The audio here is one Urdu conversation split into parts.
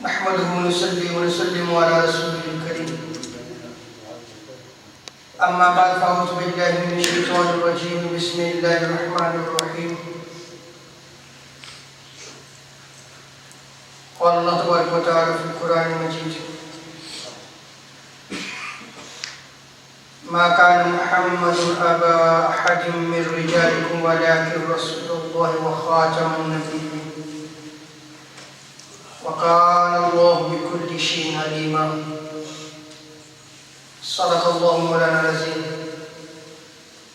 نحمده ونصلي ونسلم على رسوله الكريم. أما بعد فأعوذ بالله من الشيطان الرجيم. بسم الله الرحمن الرحيم. قال الله تبارك وتعالى في القرآن المجيد: ما كان محمد أبا أحد من رجالكم ولكن رسول الله وخاتم النبيين وكان الله بكل شيء عليما. صدق الله مولانا العظيم.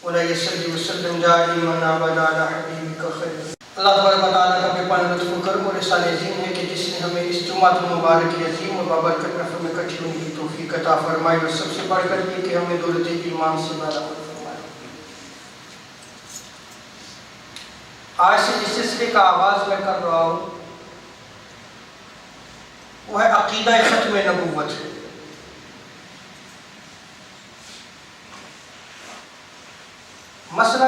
ولا يصلي وسلم دائما ابدا على حبيبك خير. اللہ تبارک و تعالیٰ کا بے پناہ لطف و کرم اور احسان عظیم ہے کہ جس نے ہمیں اس جمعۃ المبارک کی عظیم و بابرکت محفل میں اکٹھی ہونے کی توفیق عطا فرمائی، اور سب سے بڑھ کر یہ کہ ہمیں دولت ایمان سے مالا فرمائے. آج سے جس سلسلے کا آغاز میں کر رہا ہوں وہ ہے عقیدہ ختم نبوت. مسئلہ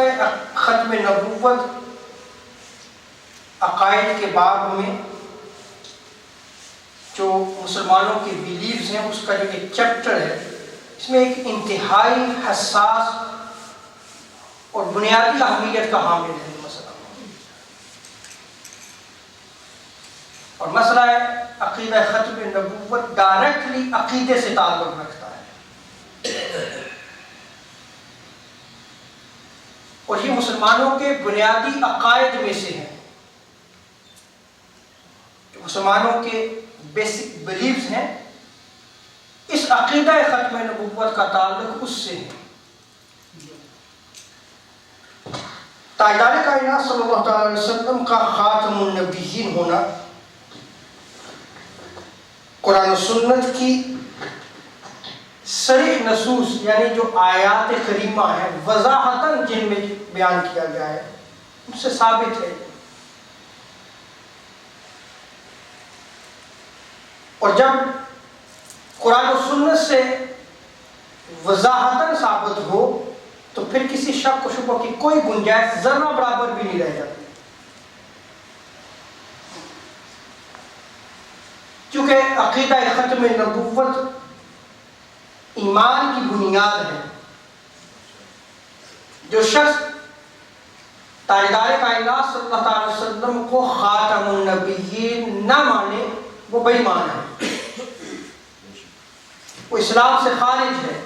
ختم نبوت عقائد کے باب میں جو مسلمانوں کے بیلیفز ہیں اس کا جو ایک چیپٹر ہے، اس میں ایک انتہائی حساس اور بنیادی اہمیت کا حامل ہے مسئلہ. اور مسئلہ ہے عقیدہ ختم نبوت ڈائریکٹلی عقیدے سے تعلق رکھتا ہے، اور یہ مسلمانوں کے بنیادی عقائد میں سے ہے. مسلمانوں کے بیسک بلیفز ہیں، اس عقیدہ ختم نبوت کا تعلق اس سے ہے. تاجدار کائنات صلی اللہ علیہ وسلم کا خاتم النبیین ہونا قرآن و سنت کی صریح نصوص یعنی جو آیات کریمہ ہیں وضاحتاً جن میں بیان کیا گیا ہے ان سے ثابت ہے. اور جب قرآن و سنت سے وضاحتاً ثابت ہو تو پھر کسی شک و شبہ کی کوئی گنجائش ذرہ برابر بھی نہیں رہ جاتی، کیونکہ عقیدہ ختم نبوت ایمان کی بنیاد ہے. جو شخص تاجدار کائنات صلی اللہ علیہ وسلم کو خاتم النبیین نہ مانے وہ بے ایمان ہے، وہ اسلام سے خارج ہے،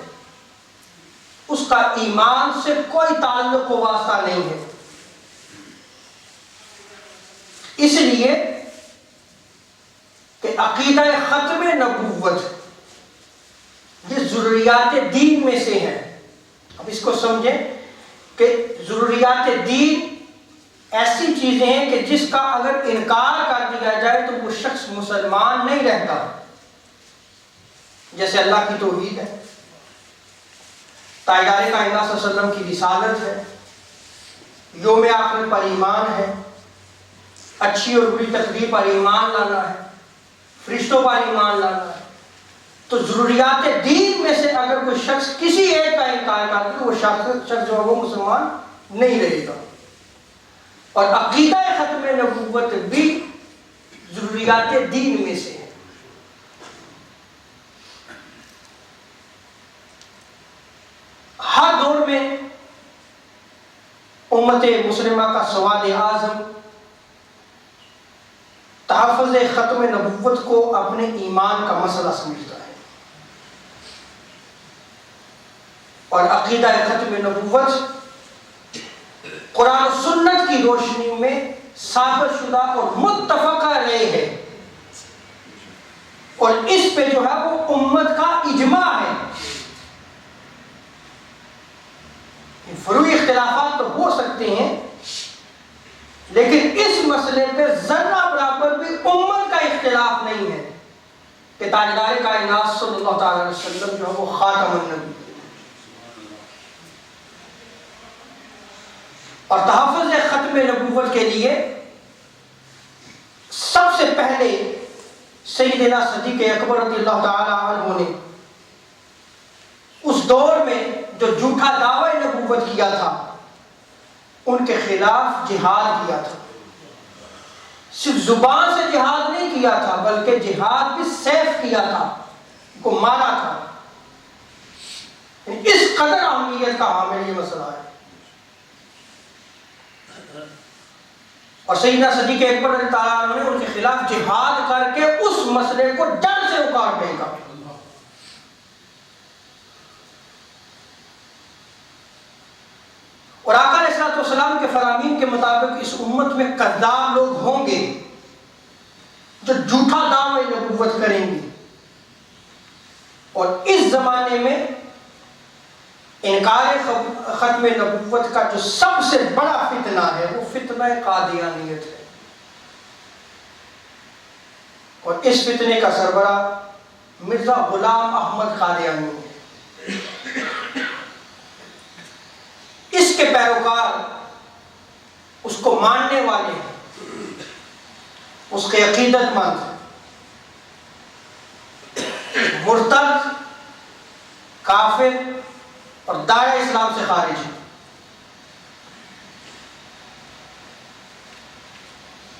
اس کا ایمان سے کوئی تعلق و واسطہ نہیں ہے. اس لیے کہ عقیدہ ختم نبوت یہ ضروریات دین میں سے ہے. اب اس کو سمجھیں کہ ضروریات دین ایسی چیزیں ہیں کہ جس کا اگر انکار کر دیا جائے تو وہ شخص مسلمان نہیں رہتا. جیسے اللہ کی توحید ہے، تاجدار کائنات صلی اللہ علیہ وسلم کی رسالت ہے، یوم آخر پر ایمان ہے، اچھی اور بری تقدیر پر ایمان لانا ہے، فرشتوں پر ایمان لانا ہے. تو ضروریات دین میں سے اگر کوئی شخص کسی ایک کا انکار کرتا ہے تو وہ شخص جو ہے وہ مسلمان نہیں رہے گا. اور عقیدہ ختم نبوت بھی ضروریات دین میں سے ہے. ہر دور میں امت مسلمہ کا سواد اعظم تحفظ ختم نبوت کو اپنے ایمان کا مسئلہ سمجھتا ہے، اور عقیدہ ختم نبوت قرآن و سنت کی روشنی میں ثابت شدہ اور متفقہ رائے ہے، اور اس پہ جو ہے وہ امت کا اجماع ہے. فروعی اختلافات تو ہو سکتے ہیں لیکن اس مسئلے پہ ذرہ برابر بھی امت کا اختلاف نہیں ہے کہ تاجدار کائنات صلی اللہ علیہ وسلم جو ہے وہ خاتم النبی. اور تحفظ ختم نبوت کے لیے سب سے پہلے سیدنا صدیق اکبر رضی اللہ تعالی عنہ نے اس دور میں جو جھوٹا دعوی نبوت کیا تھا ان کے خلاف جہاد کیا تھا. صرف زبان سے جہاد نہیں کیا تھا بلکہ جہاد بھی سیف کیا تھا، کو مارا تھا۔ اس قدر اہمیت کا حامل یہ مسئلہ ہے۔ اور سیدنا صدیق اکبر رضی اللہ عنہ نے ان کے خلاف جہاد کر کے اس مسئلے کو جڑ سے اکھاڑ پھینکا۔ اور آقا علیہ السلام کے فرامین کے مطابق اس امت میں کذاب لوگ ہوں گے جو جھوٹا دعوی نبوت کریں گے، اور اس زمانے میں انکار ختم نبوت کا جو سب سے بڑا فتنہ ہے وہ فتنہ قادیانیت ہے، اور اس فتنے کا سربراہ مرزا غلام احمد قادیانی ہے۔ اس کے پیروکار اس کو ماننے والے ہیں، اس کے عقیدت مند مرتد، کافر اور دائرہ اسلام سے خارج ہیں۔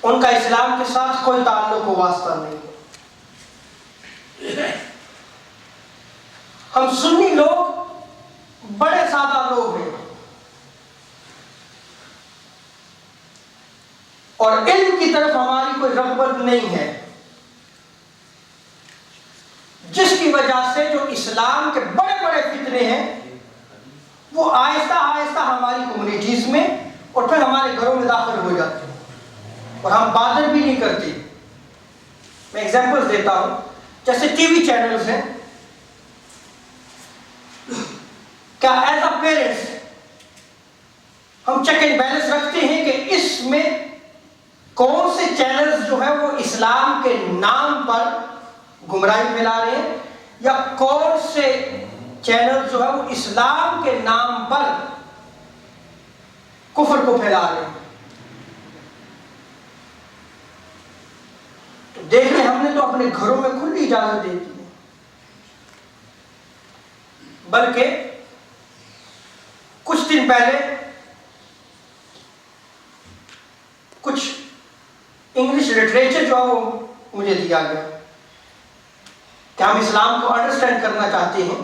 ان کا اسلام کے ساتھ کوئی تعلق و واسطہ نہیں ہے۔ ہم سنی لوگ بڑے سادہ لوگ ہیں، اور علم کی طرف ہماری کوئی رغبت نہیں ہے، جس کی وجہ سے جو اسلام کے بڑے بڑے فتنے ہیں وہ آہستہ آہستہ ہماری کمیونٹیز میں اور پھر ہمارے گھروں میں داخل ہو جاتے ہیں، اور ہم بادر بھی نہیں کرتے۔ میں ایگزامپلز دیتا ہوں، جیسے ٹی وی چینلز ہیں، کیا ایز اے پیرنٹس ہم چیک اینڈ بیلنس رکھتے ہیں کہ اس میں کون سے چینلز جو ہے وہ اسلام کے نام پر گمراہی پھیلا رہے ہیں، یا کون سے چینل جو ہے وہ اسلام کے نام پر کفر کو پھیلا رہے ہیں؟ تو دیکھیں، ہم نے تو اپنے گھروں میں کھلی اجازت دے دی ہے، بلکہ کچھ دن پہلے کچھ انگلش لٹریچر جو ہے وہ مجھے دیا گیا کہ ہم اسلام کو انڈرسٹینڈ کرنا چاہتے ہیں،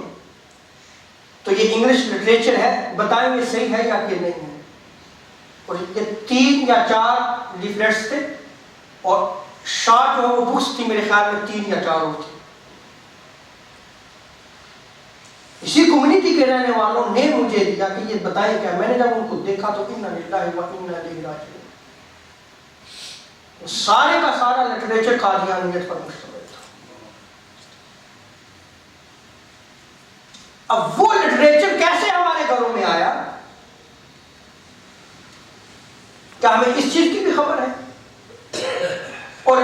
تو یہ انگلش لٹریچر ہے، بتائیں یہ صحیح ہے یا کہ نہیں ہے۔ اور یہ 3 یا 4 لیفلیٹس تھے، اور شارٹ جو ہے وہ بکس تھی، میرے خیال میں 3 یا 4 تھی۔ اسی کمیونٹی کے رہنے والوں نے مجھے دیا کہ یہ بتائیں کیا۔ میں نے جب ان کو دیکھا تو انا للہ و انا الیہ راجعون، سارے کا سارا لٹریچر قادیانیت پر مشتمل تھا۔ اب وہ لٹریچر کیسے ہمارے گھروں میں آیا؟ کیا ہمیں اس چیز کی بھی خبر ہے؟ اور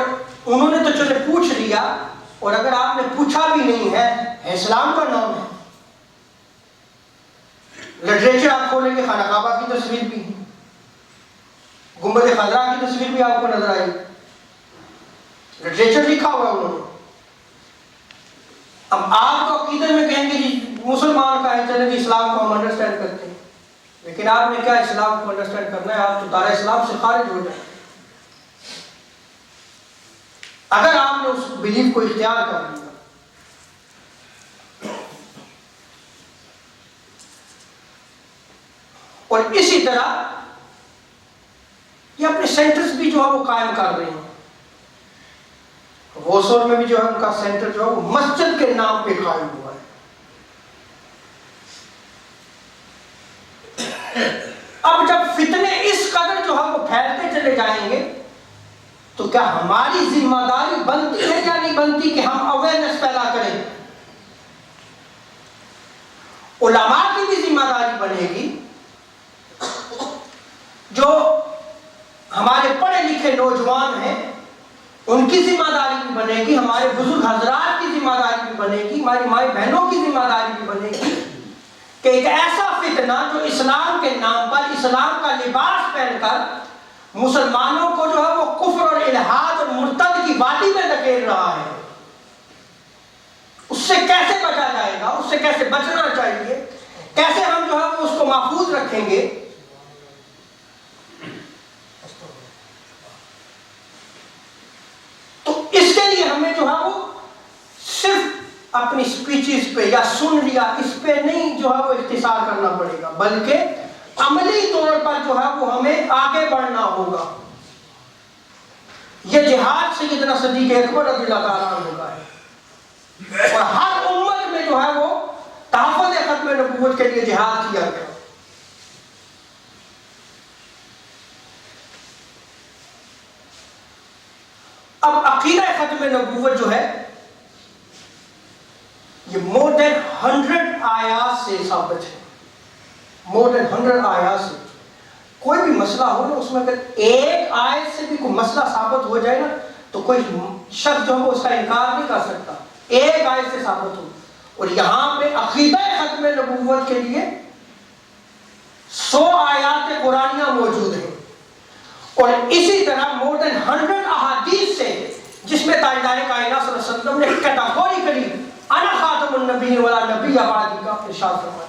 انہوں نے تو چلے پوچھ لیا، اور اگر آپ نے پوچھا بھی نہیں ہے، اسلام کا نام ہے۔ لٹریچر آپ کھولیں گے، خانہ کعبہ کی تصویر بھی ہے، گنبد خضرا کی تصویر بھی آپ کو نظر آئی، لٹریچر لکھا ہوا ہے انہوں نے۔ اب آپ تو عقیدے میں کہیں گے جی مسلمان کا ہے، چلے جی اسلام کو ہم انڈرسٹینڈ کرتے ہیں، لیکن آپ نے کیا اسلام کو انڈرسٹینڈ کرنا ہے؟ آپ تو دائرہ اسلام سے خارج ہو جائیں اگر آپ نے اس بلیف کو اختیار کر لیا۔ اور اسی طرح یہ اپنے سینٹرز بھی جو ہے وہ قائم کر رہے ہیں۔ غوثور میں بھی جو ہے ان کا سینٹر جو ہے وہ مسجد کے نام پہ قائم ہوا ہے۔ اب جب فتنے اس قدر جو ہے وہ پھیلتے چلے جائیں گے تو کیا ہماری ذمہ داری بنتی ہے یا نہیں بنتی کہ ہم اویئرنیس پیدا کریں؟ علماء کی بھی ذمہ داری بنے گی، جو ہمارے پڑھے لکھے نوجوان ہیں ان کی ذمہ داری بھی بنے گی، ہمارے بزرگ حضرات کی ذمہ داری بھی بنے گی، ہماری مائی بہنوں کی ذمہ داری بھی بنے گی کہ ایک ایسا فتنہ جو اسلام کے نام پر اسلام کا لباس پہن کر مسلمانوں کو جو ہے وہ کفر اور الحاد اور مرتد کی وادی میں دھکیل رہا ہے، اس سے کیسے بچا جائے گا؟ اس سے کیسے بچنا چاہیے؟ کیسے ہم جو ہے وہ اس کو محفوظ رکھیں گے؟ اس کے لیے ہمیں جو ہے وہ صرف اپنی سپیچز پہ یا سن لیا اس پہ نہیں جو ہے وہ اختصار کرنا پڑے گا، بلکہ عملی طور پر جو ہے وہ ہمیں آگے بڑھنا ہوگا۔ یہ جہاد سیدنا صدیق اکبر رضی اللہ تعالیٰ عنہ کا ہے، اور ہر امت میں جو ہے وہ تحفظ ختم نبوت کے لیے جہاد کیا گیا۔ اب عقیدہ ختم نبوت جو ہے یہ more than 100 آیات سے ثابت ہے، more than 100 آیات سے۔ کوئی بھی مسئلہ ہو نا، اس میں اگر ایک آیت سے بھی کوئی مسئلہ ثابت ہو جائے نا تو کوئی شخص جو ہے اس کا انکار نہیں کر سکتا، ایک آیت سے ثابت ہو۔ اور یہاں پہ عقیدہ ختم نبوت کے لیے 100 آیات قرآنیہ موجود ہیں، اور اسی طرح more than 100 احادیث سے جس میں تاجدار کائنات صلی اللہ علیہ وسلم نے کیٹاگوریکلی انا خاتم النبی ولا نبی بعدی کا ارشاد فرمایا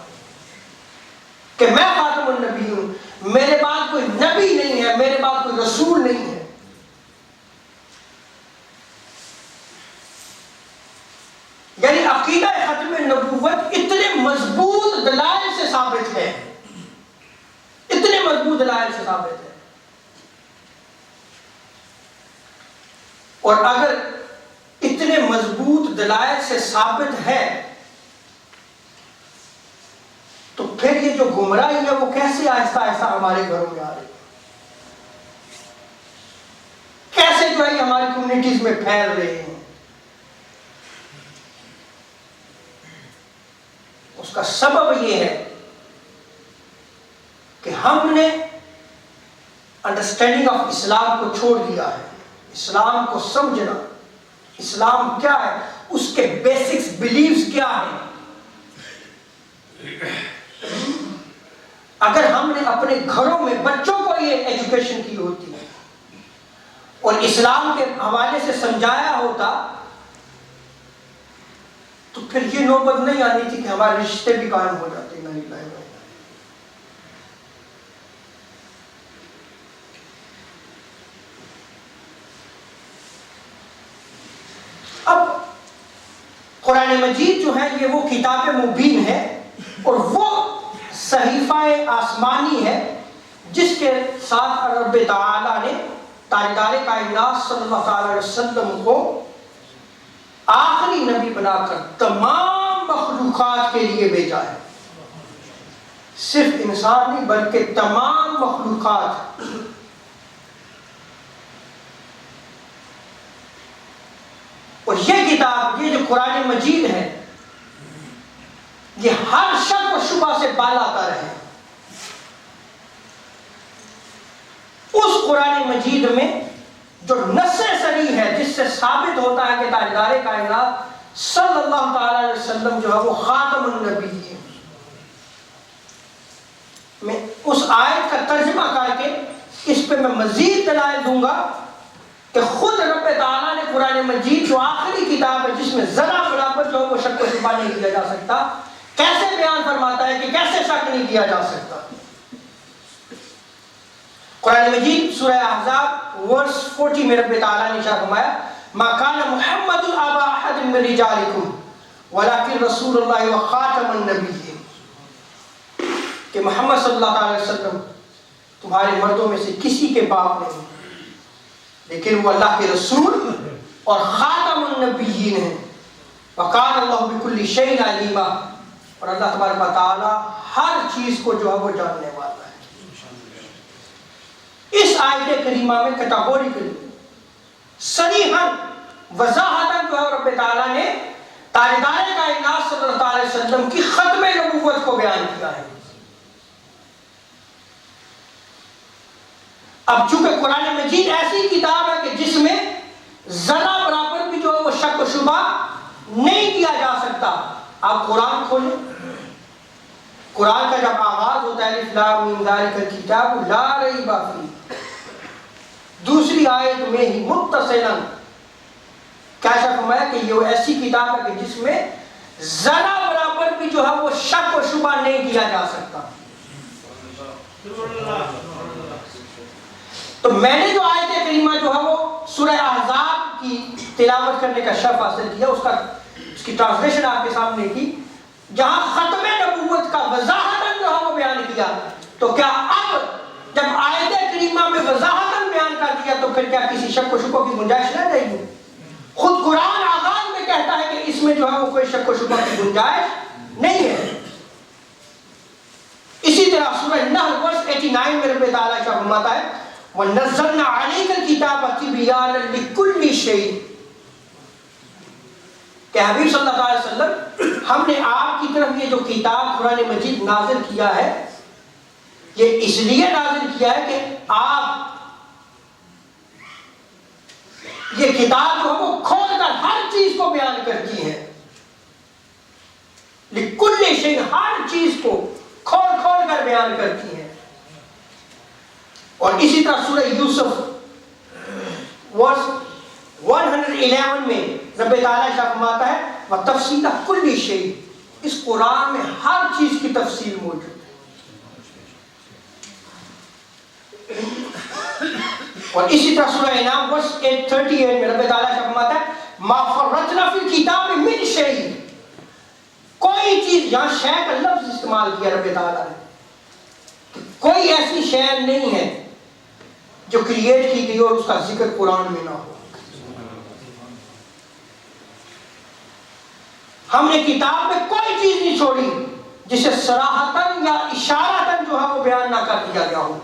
کہ میں خاتم النبی ہوں، میرے بعد کوئی نبی نہیں ہے، میرے بعد کوئی رسول نہیں ہے۔ یعنی عقیدہ ختم نبوت اتنے مضبوط دلائل سے ثابت ہے، اتنے مضبوط دلائل سے ثابت ہے۔ اور اگر اتنے مضبوط دلائل سے ثابت ہے تو پھر یہ جو گمراہی ہے وہ کیسے آہستہ آہستہ ہمارے گھروں میں آ رہی ہے، کیسے جو ہے ہماری کمیونٹیز میں پھیل رہے ہیں؟ اس کا سبب یہ ہے کہ ہم نے انڈرسٹینڈنگ آف اسلام کو چھوڑ دیا ہے۔ اسلام کو سمجھنا، اسلام کیا ہے، اس کے بیسکس بلیفز کیا ہیں۔ اگر ہم نے اپنے گھروں میں بچوں کو یہ ایجوکیشن کی ہوتی ہے اور اسلام کے حوالے سے سمجھایا ہوتا تو پھر یہ نوبت نہیں آنی تھی کہ ہمارے رشتے بھی قائم ہو جاتے ہیں۔ اب قرآن مجید جو ہے یہ وہ کتاب مبین ہے، اور وہ صحیفہ آسمانی ہے جس کے ساتھ رب تعالیٰ نے تاجدار کائنات صلی اللہ علیہ وسلم کو آخری نبی بنا کر تمام مخلوقات کے لیے بھیجا ہے۔ صرف انسان نہیں بلکہ تمام مخلوقات۔ اور یہ کتاب، یہ جو قرآن مجید ہے، یہ ہر شک و شبہ سے بالا تر ہے۔ اس قرآن مجید میں جو نص صریح ہے جس سے ثابت ہوتا ہے کہ تاجدار کائنات صلی اللہ تعالی علیہ وسلم جو ہے وہ خاتم النبی ہے، میں اس آیت کا ترجمہ کر کے اس پہ میں مزید دلائل دوں گا کہ خود رب تعالیٰ نے قرآن مجید جو آخری کتاب ہے جس میں ذرا برابر جو ہے وہ شک و شبہ نہیں کیا جا سکتا، کیسے بیان فرماتا ہے کہ کیسے شک نہیں کیا جا سکتا۔ قرآن مجید سورہ احزاب ورس 40 میں رب تعالیٰ نے ارشاد فرمایا ما کان محمد ابا احد من رجالکم ولکن رسول اللہ وخاتم النبیین، کہ محمد صلی اللہ علیہ وسلم تمہارے مردوں میں سے کسی کے باپ نہیں، لیکن وہ اللہ کے رسول اور خاتم النبیین ہیں۔ وکان اللہ بکل شیء علیما، اور اللہ تبارک و تعالی ہر چیز کو جو ہے وہ جاننے والا ہے۔ اس آیت کریمہ میں کیٹاگوریکلی صریحاً وضاحتاً جو ہے رب تعالیٰ نے تاجدار کائنات صلی اللہ علیہ وسلم کی ختم نبوت کو بیان کیا ہے۔ اب چونکہ قرآن مجید ایسی کتاب ہے کہ جس میں ذرا برابر بھی جو ہے وہ شک و شبہ نہیں کیا جا سکتا۔ آپ قرآن کھولیں، قرآن کا جب آغاز ہوتا ہے الف لام میم ذالک الکتاب لا ریب فیہ، دوسری آیت میں ہی متصلاً کیا فرمایا کہ یہ ایسی کتاب ہے کہ جس میں ذرا برابر بھی جو ہے وہ شک و شبہ نہیں کیا جا سکتا۔ تو میں نے جو آیت کریمہ جو ہے وہ سورہ احزاب کی تلاوت کرنے کا شرف حاصل کیا، اس کی ٹرانسلیشن آپ کے سامنے کی، جہاں ختم نبوت کا وضاحتاً جو ہے وہ بیان کیا، تو کیا اب جب آیت کریمہ میں وضاحتاً بیان کر دیا تو پھر کیا کسی شک و شبہ کی گنجائش رہ جائے گی؟ خود قرآن آغاز میں کہتا ہے کہ اس میں جو ہے وہ کوئی شک و شبہ کی گنجائش نہیں ہے۔ اسی طرح سورہ نحل ورس 89 میں رب تعالیٰ کا فرماتا ہے وَنَزَّلْنَا عَلَيْكَ الْكِتَابَ تِبْيَانًا لِكُلِّ شَيْءٍ، کہ حبیب صلی اللہ علیہ وسلم ہم نے آپ کی طرف یہ جو کتاب قرآن مجید نازل کیا ہے، یہ اس لیے نازل کیا ہے کہ آپ یہ کتاب جو ہے وہ کھول کر ہر چیز کو بیان کرتی ہے، لِكُلِّ شَيْءٍ، ہر چیز کو کھول کھول کر بیان کرتی ہے۔ اور اسی طرح سورہ یوسف ورس 111 میں رب تعالیٰ شاہ فرماتا ہے وَتَفْصِيلَ كُلِّ شَيْءٍ، اس قرآن میں ہر چیز کی تفصیل موجود ہے۔ اور اسی طرح سورہ انعام ورس 838 میں رب تعالیٰ شاہ فرماتا ہے مَا فَرَّطْنَا فِي الْكِتَابِ مِنْ شَيْءٍ، کوئی چیز، یہاں شے کا لفظ استعمال کیا رب تعالیٰ نے، کوئی ایسی شے نہیں ہے جو کریٹ کی گئی اور اس کا ذکر قرآن میں نہ ہو۔ ہم نے کتاب میں کوئی چیز نہیں چھوڑی جسے صراحتاً یا اشارتاً جو ہے وہ بیان نہ کر دیا گیا ہو۔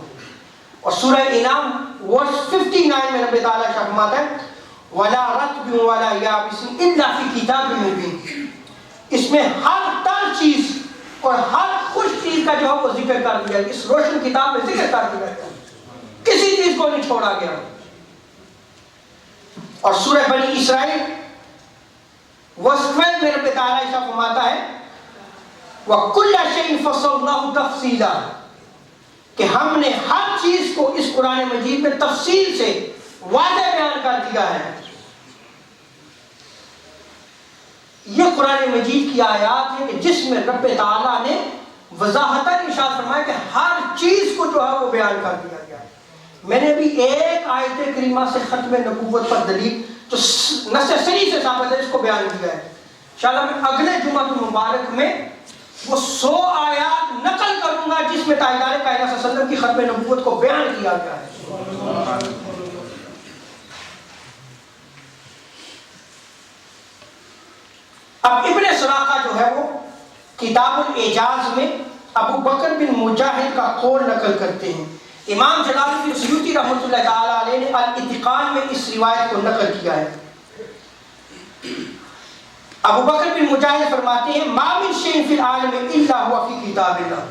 اور سورہ انعام ورس 59 میں رب تعالیٰ شاہ فرماتا ہے وَلَا رَطْبٍ وَلَا يَابِسٍ إِلَّا فِي كِتَابٍ مُبِينٍ، اس میں ہر تر چیز اور ہر خوش چیز کا جو ہے وہ ذکر کر دیا گیا، اس روشن کتاب میں ذکر کر دیا گیا، کسی چیز کو نہیں چھوڑا گیا۔ اور سورہ بنی اسرائیل ورس 12 میں رب تعالیٰ ایسا فرماتا ہے وَكُلَّ شَيْءٍ فَصَّلْنَاهُ تَفْصِيلًا، کہ ہم نے ہر چیز کو اس قرآن مجید میں تفصیل سے واضح بیان کر دیا ہے۔ یہ قرآن مجید کی آیات ہے کہ جس میں رب تعالیٰ نے وضاحتاً ارشاد فرمایا کہ ہر چیز کو جو ہے وہ بیان کر دیا گیا ہے۔ میں نے بھی ایک آیت کریمہ سے ختم نبوت پر دلیل جو نص صریح سے ثابت ہے اس کو بیان کیا ہے۔ انشاءاللہ میں اگلے جمعہ المبارک میں وہ 100 آیات نقل کروں گا جس میں تاجدار کائنات صلی اللہ علیہ وسلم کی ختم نبوت کو بیان کیا گیا ہے۔ اب ابن سراقہ جو ہے وہ کتاب الاعجاز میں ابو بکر بن مجاہد کا قول نقل کرتے ہیں۔ امام جلال الدین سیوطی رحمۃ اللہ تعالی علیہ نے الاتقان میں اس روایت کو نقل کیا ہے۔ ابو بکر بن مجاہد فرماتے ہیں ما من شیء فی العالم الا هو فی کتاب اللہ،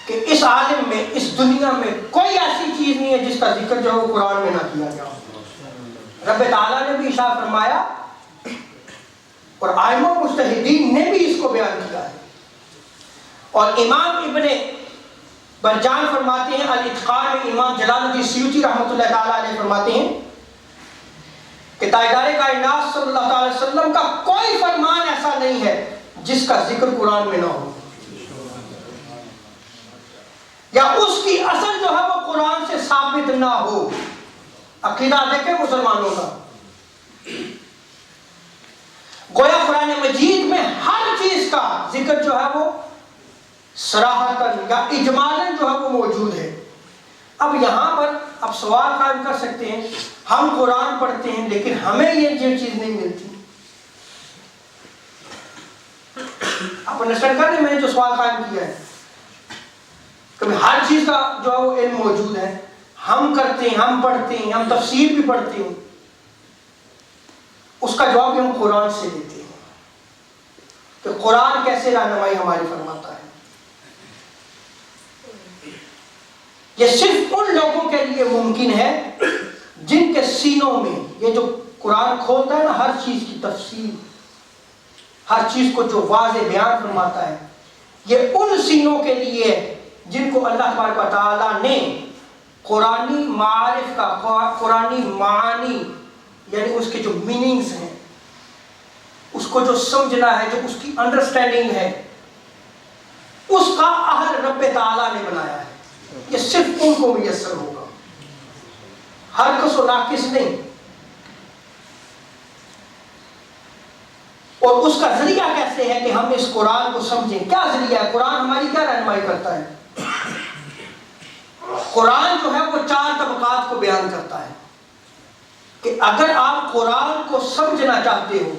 کہ اس عالم میں، اس دنیا میں کوئی ایسی چیز نہیں ہے جس کا ذکر جو ہے وہ قرآن میں نہ کیا گیا۔ رب تعالیٰ نے بھی ارشاد فرمایا اور ائمہ مجتہدین نے بھی اس کو بیان کیا ہے۔ اور امام ابن برجان فرماتے ہیں الاتقان میں، امام جلال الدین سیوطی رحمۃ اللہ تعالی علیہ فرماتے ہیں کہ تاجدار کائنات صلی اللہ علیہ وسلم کا کوئی فرمان ایسا نہیں ہے جس کا ذکر قرآن میں نہ ہو، یا اس کی اصل جو ہے وہ قرآن سے ثابت نہ ہو۔ عقیدہ دیکھیں مسلمانوں کا، گویا قرآن مجید میں ہر چیز کا ذکر جو ہے وہ صراحتاً یا اجمالاً جو ہے وہ موجود ہے۔ اب یہاں پر آپ سوال قائم کر سکتے ہیں ہم قرآن پڑھتے ہیں لیکن ہمیں یہ چیز نہیں ملتی۔ آپ انڈرسٹینڈ کر رہے ہیں میں نے جو سوال قائم کیا ہے کہ ہر چیز کا جو ہے وہ علم موجود ہے، ہم کرتے ہیں، ہم پڑھتے ہیں، ہم تفسیر بھی پڑھتے ہیں، اس کا جواب بھی ہم قرآن سے دیتے ہیں کہ قرآن کیسے رہنمائی ہماری فرماتا ہے۔ یہ صرف ان لوگوں کے لیے ممکن ہے جن کے سینوں میں یہ جو قرآن کھولتا ہے نا، ہر چیز کی تفصیل، ہر چیز کو جو واضح بیان فرماتا ہے، یہ ان سینوں کے لیے جن کو اللہ تبارک و تعالیٰ نے قرآنی معارف کا، قرآنی معانی یعنی اس کے جو میننگز ہیں، اس کو جو سمجھنا ہے، جو اس کی انڈرسٹینڈنگ ہے، اس کا اہل رب تعالیٰ نے بنایا ہے۔ یہ صرف ان کو میسر ہوگا۔ ہر کس و ناقص نہیں. اور اس کا ذریعہ کیسے ہے کہ ہم اس قرآن کو سمجھیں؟ کیا ذریعہ ہے؟ قرآن ہماری کیا رہنمائی کرتا ہے؟ قرآن جو ہے وہ 4 طبقات کو بیان کرتا ہے کہ اگر آپ قرآن کو سمجھنا چاہتے ہو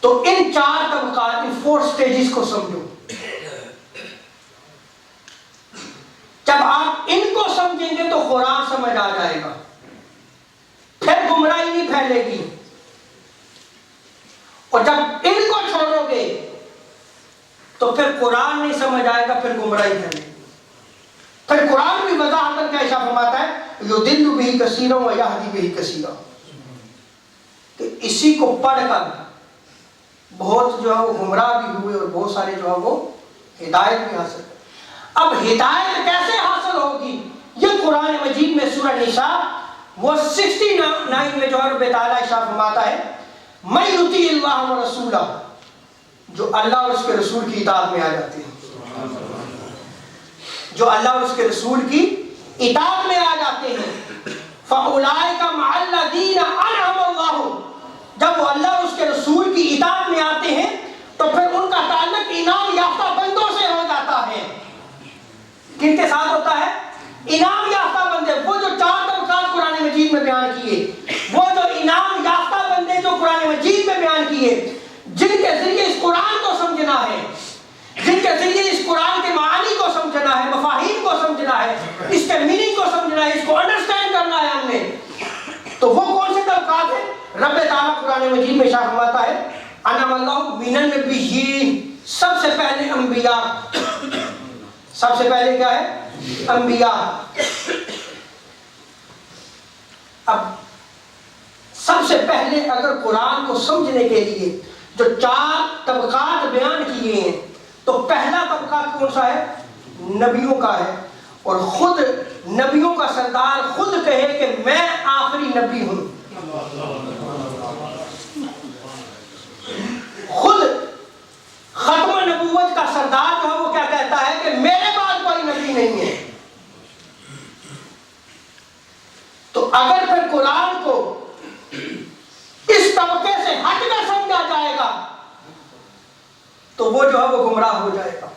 تو ان 4 طبقات، ان 4 سٹیجز کو سمجھو. جب آپ ان کو سمجھیں گے تو قرآن سمجھ آ جائے گا، پھر گمراہی نہیں پھیلے گی. اور جب ان کو چھوڑو گے تو پھر قرآن نہیں سمجھ آئے گا، پھر گمراہی پھیلے گی. پھر قرآن بھی وضاحت کیا ارشاد فرماتا ہے، یضل بہ کثیرا ویہدی بہ کثیرا، کہ اسی کو پڑھ کر بہت جو ہے وہ گمراہ بھی ہوئے اور بہت سارے جو ہے وہ ہدایت بھی حاصل کرے. اب ہدایت کیسے حاصل ہوگی؟ یہ قرآن مجید میں سورہ نساء وہ 69 میں جو ہے رب تعالیٰ ارشاد فرماتا ہے، من یطیع اللہ ورسولہ، جو اللہ اور اس کے رسول کی اطاعت میں آ جاتے ہیں، جو اللہ اور اس کے رسول کی اطاعت میں آ جاتے ہیں. فَأُولَٰئِکَ مَعَ الَّذِينَ أَنْعَمَ اللَّهُ، جب وہ اللہ اور اس کے رسول کی اطاعت میں آتے ہیں تو پھر ان کا تعلق انعام یافتہ بندوں سے ہو جاتا ہے. کن کے ساتھ ہوتا ہے؟ انعام یافتہ بندے. وہ جو 4 طبقات قرآن مجید میں بیان کیے، وہ جو انعام یافتہ بندے جو قرآن مجید میں بیان کیے، جن کے ذریعے اس قرآن کو سمجھنا ہے، جن کے ذریعے اس قرآن کے معانی کو سمجھنا ہے، مفاہیم کو سمجھنا ہے، اس کے میننگ کو سمجھنا ہے، اس کو انڈرسٹینڈ کرنا ہے ہم نے، تو وہ کون سے طبقات ہیں؟ رب تعالیٰ قرآن مجید میں ارشاد فرماتا ہے، انعم اللہ من النبیین، سب سے پہلے انبیاء. سب سے پہلے کیا ہے؟ انبیاء. اب سب سے پہلے اگر قرآن کو سمجھنے کے لیے جو 4 طبقات بیان کیے ہیں تو پہلا طبقہ کون سا ہے؟ نبیوں کا ہے. اور خود نبیوں کا سردار خود کہے کہ میں آخری نبی ہوں. خود ختم نبوت کا سردار جو ہے وہ کیا کہتا ہے کہ میرے بعد کوئی نبی نہیں ہے. تو اگر پھر قرآن کو اس طبقے سے ہٹ کر سمجھا جائے گا تو وہ جو ہے وہ گمراہ ہو جائے گا،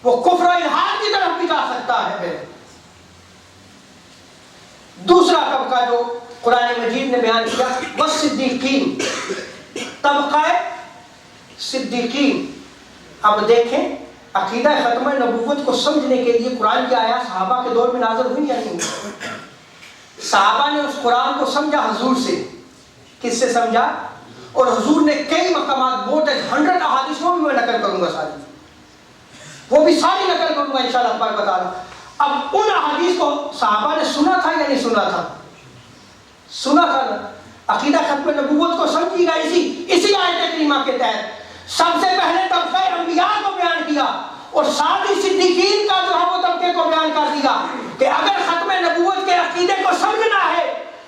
وہ کفر و الحاد کی طرف بھی جا سکتا ہے. دوسرا طبقہ جو قرآن مجید نے بیان کیا وہ صدیقین، طبقہ صدیقین. اب دیکھیں عقیدہ ختم نبوت کو سمجھنے کے لیے قرآن کی آیات صحابہ کے دور میں نازل ہوئی یا نہیں؟ صحابہ نے اس قرآن کو سمجھا حضور سے. کس سے سمجھا؟ اور حضور نے کئی مقامات، more than 100 احادیث میں میں نقل کروں گا، ساری وہ بھی ساری نقل کروں گا انشاءاللہ تبارک و تعالیٰ. اب ان احادیث کو صحابہ نے سنا تھا یا نہیں سنا تھا؟ سنا تھا نا. عقیدہ ختم نبوت کو سمجھی گا اسی آیت کریمہ کے تحت. سب سے پہلے طبقہ انبیاء کو بیان کیا اور ساتھ ہی صدیقین کا جو ہے وہ طبقے کو بیان کر دیا کہ اگر ختم نبوت کے عقیدے کو سمجھنا ہے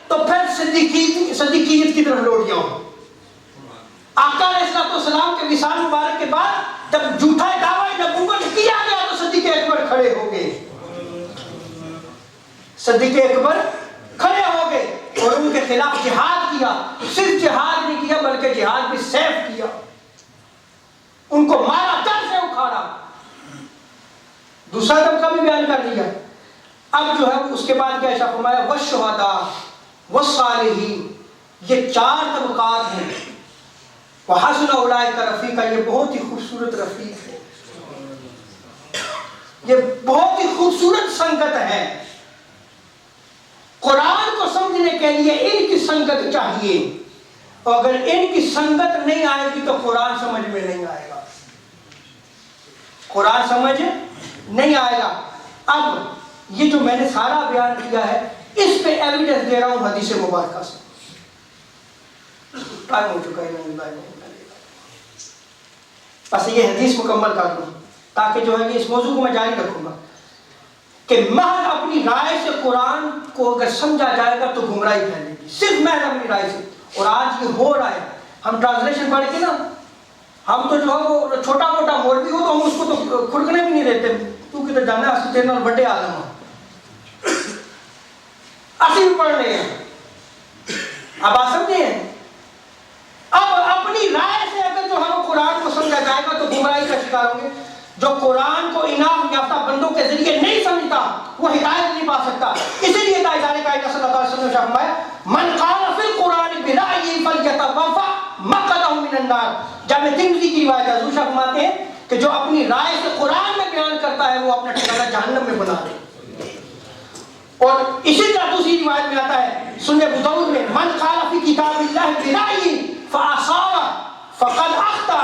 تو پھر صدیقیت کی طرف لوٹ جاؤ. آقا علیہ السلام کے وصال مبارک کے بعد جب جھوٹا دعوی نبوت کیا گیا تو صدیق اکبر کھڑے ہو گئے. صدیق اکبر کھڑے ہو گئے اور ان کے خلاف جہاد کیا. صرف جہاد نہیں کیا بلکہ جہاد بھی سیف کیا. ان کو مارا، جڑ سے اکھاڑا. دوسرا طبقہ بھی بیان کر دیا. اب جو ہے اس کے بعد کیا ارشاد فرمایا، والشہداء والصالحین، یہ 4 طبقات ہیں. وحسن اولئک رفیقا، یہ بہت ہی خوبصورت رفیق ہے، یہ بہت ہی خوبصورت سنگت ہے. قرآن کو سمجھنے کے لیے ان کی سنگت چاہیے، اور اگر ان کی سنگت نہیں آئے گی تو قرآن سمجھ میں نہیں آئے گا. قرآن سمجھ نہیں آئے گا. اب یہ جو میں نے سارا بیان کیا ہے اس پہ ایویڈنس دے رہا ہوں حدیث مبارکہ سے. ٹائم ہو چکا ہے، بس یہ حدیث مکمل کر لوں تاکہ جو ہے اس موضوع کو میں جاری رکھوں گا کہ محض اپنی رائے سے قرآن کو اگر سمجھا جائے گا تو گمراہی پھیلے گی، صرف محض اپنی رائے سے. اور آج یہ ہو رہا ہے. ہم ٹرانسلیشن پڑھ کے نا، ہم تو جو ہے وہ چھوٹا موٹا مولوی ہو تو ہم اس کو تو کھڑکنے بھی نہیں دیتے، تو کدھر جانا ہے تیرے نال بڑے عالم. اسی بھی پڑھ رہے ہیں. اب آپ سمجھے ہیں؟ اب اپنی رائے سے اگر جو ہم قرآن کو سمجھا جائے گا تو گمراہی کا شکار ہوں گے. جو قرآن کو انعام یافتہ بندوں کے ذریعے نہیں سمجھتا وہ ہدایت نہیں پا سکتا. اسی لیے تاجدار کائنات صلی اللہ علیہ وسلم نے فرمایا من قال فی القرآن برأیہ فلیتبوأ مقعدہ من النار. جامع ترمذی کی روایت ہے. حضور فرماتے ہیں کہ جو اپنی رائے سے قرآن میں بیان کرتا ہے وہ اپنا ٹھکانہ جہنم میں بنا دے. اور اسی طرح دوسری روایت میں آتا ہے سنن ابو داؤد میں من قال فی کتاب اللہ برأیہ فأصاب فقد اخطأ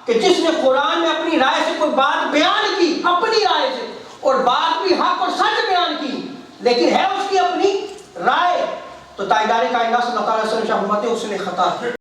کہ جس نے قرآن میں اپنی رائے سے کوئی بات بیان کی اپنی رائے سے اور بات بھی حق اور سچ بیان کی لیکن ہے اس کی اپنی رائے تو تاجدار کائنات صلی اللہ علیہ وسلم فرماتے ہیں اس نے خطا کی.